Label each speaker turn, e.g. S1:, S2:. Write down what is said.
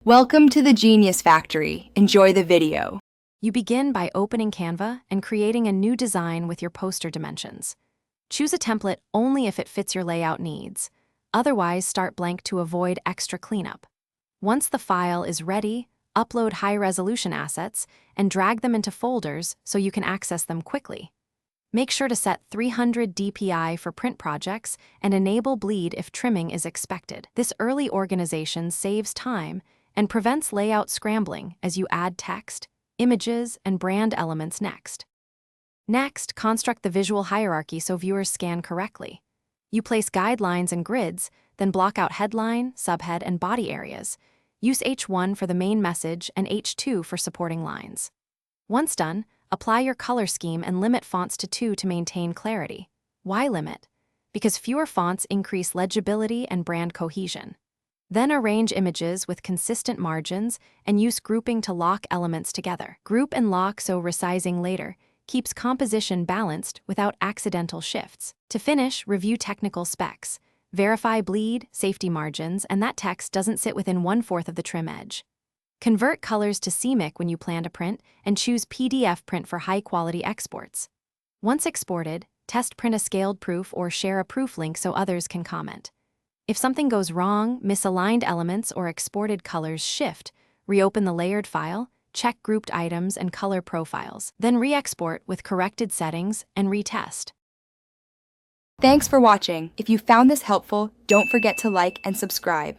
S1: Welcome to the Genius Factory. Enjoy the video.
S2: You begin by opening Canva and creating a new design with your poster dimensions. Choose a template only if it fits your layout needs. Otherwise, start blank to avoid extra cleanup. Once the file is ready, upload high-resolution assets and drag them into folders so you can access them quickly. Make sure to set 300 dpi for print projects and enable bleed if trimming is expected. This early organization saves time and prevents layout scrambling as you add text, images, and brand elements next. Next, construct the visual hierarchy so viewers scan correctly. You place guidelines and grids, then block out headline, subhead, and body areas. Use H1 for the main message and H2 for supporting lines. Once done, apply your color scheme and limit fonts to 2 to maintain clarity. Why limit? Because fewer fonts increase legibility and brand cohesion. Then arrange images with consistent margins and use grouping to lock elements together. Group and lock so resizing later keeps composition balanced without accidental shifts. To finish, review technical specs. Verify bleed, safety margins, and that text doesn't sit within 1/4 of the trim edge. Convert colors to CMYK when you plan to print and choose PDF print for high-quality exports. Once exported, test print a scaled proof or share a proof link so others can comment. If something goes wrong, misaligned elements or exported colors shift, reopen the layered file, check grouped items and color profiles, then re-export with corrected settings and retest.
S1: Thanks for watching. If you found this helpful, don't forget to like and subscribe.